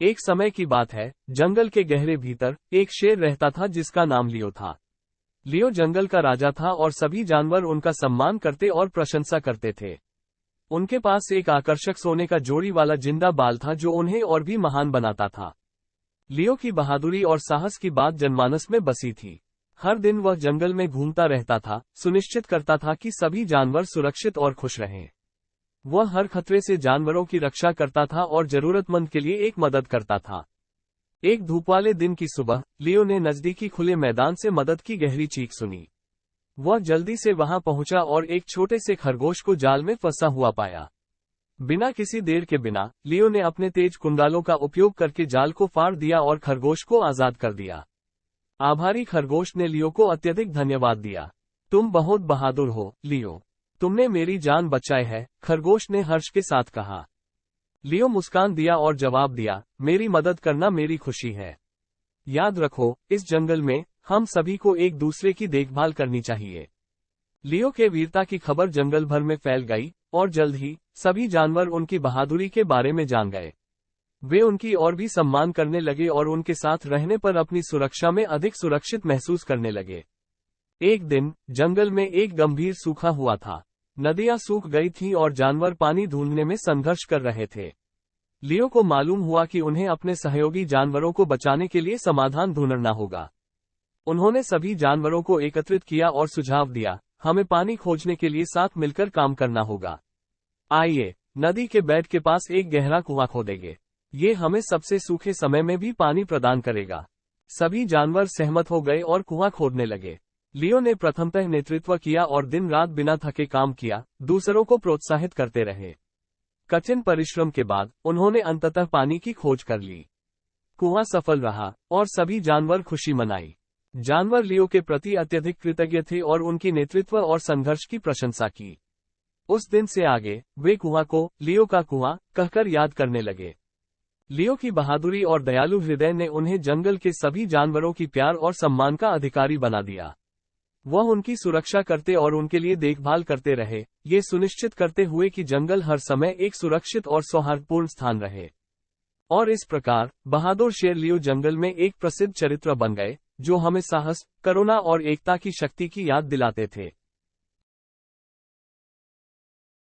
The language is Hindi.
एक समय की बात है, जंगल के गहरे भीतर एक शेर रहता था जिसका नाम लियो था। लियो जंगल का राजा था और सभी जानवर उनका सम्मान करते और प्रशंसा करते थे। उनके पास एक आकर्षक सोने का जोड़ी वाला जिंदा बाल था जो उन्हें और भी महान बनाता था। लियो की बहादुरी और साहस की बात जनमानस में बसी थी। हर दिन वह जंगल में घूमता रहता था, सुनिश्चित करता था कि सभी जानवर सुरक्षित और खुश रहें। वह हर खतरे से जानवरों की रक्षा करता था और जरूरतमंद के लिए एक मदद करता था। एक धूप वाले दिन की सुबह, लियो ने नजदीकी खुले मैदान से मदद की गहरी चीख सुनी। वह जल्दी से वहां पहुंचा और एक छोटे से खरगोश को जाल में फंसा हुआ पाया। बिना किसी देर के बिना, लियो ने अपने तेज कुंडालों का उपयोग करके जाल को फाड़ दिया और खरगोश को आजाद कर दिया। आभारी खरगोश ने लियो को अत्यधिक धन्यवाद दिया। तुम बहुत बहादुर हो, लियो। तुमने मेरी जान बचाई है, खरगोश ने हर्ष के साथ कहा। लियो मुस्कान दिया और जवाब दिया, मेरी मदद करना मेरी खुशी है। याद रखो, इस जंगल में हम सभी को एक दूसरे की देखभाल करनी चाहिए। लियो के वीरता की खबर जंगल भर में फैल गई और जल्द ही सभी जानवर उनकी बहादुरी के बारे में जान गए। वे उनकी और भी सम्मान करने लगे और उनके साथ रहने पर अपनी सुरक्षा में अधिक सुरक्षित महसूस करने लगे। एक दिन जंगल में एक गंभीर सूखा हुआ था। नदियां सूख गई थीं और जानवर पानी ढूंढने में संघर्ष कर रहे थे। लियो को मालूम हुआ कि उन्हें अपने सहयोगी जानवरों को बचाने के लिए समाधान ढूंढना होगा। उन्होंने सभी जानवरों को एकत्रित किया और सुझाव दिया, हमें पानी खोजने के लिए साथ मिलकर काम करना होगा। आइए, नदी के बेड के पास एक गहरा कुआं खोदेंगे। ये हमें सबसे सूखे समय में भी पानी प्रदान करेगा। सभी जानवर सहमत हो गए और कुआं खोदने लगे। लियो ने प्रथमतः नेतृत्व किया और दिन रात बिना थके काम किया, दूसरों को प्रोत्साहित करते रहे। कठिन परिश्रम के बाद उन्होंने अंततः पानी की खोज कर ली। कुआं सफल रहा और सभी जानवर खुशी मनाई। जानवर लियो के प्रति अत्यधिक कृतज्ञ थे और उनकी नेतृत्व और संघर्ष की प्रशंसा की। उस दिन से आगे वे कुआं को लियो का कुआं कहकर याद करने लगे। लियो की बहादुरी और दयालु हृदय ने उन्हें जंगल के सभी जानवरों की प्यार और सम्मान का अधिकारी बना दिया। वह उनकी सुरक्षा करते और उनके लिए देखभाल करते रहे, ये सुनिश्चित करते हुए कि जंगल हर समय एक सुरक्षित और सौहार्दपूर्ण स्थान रहे। और इस प्रकार बहादुर शेर लियो जंगल में एक प्रसिद्ध चरित्र बन गए, जो हमें साहस, करुणा और एकता की शक्ति की याद दिलाते थे।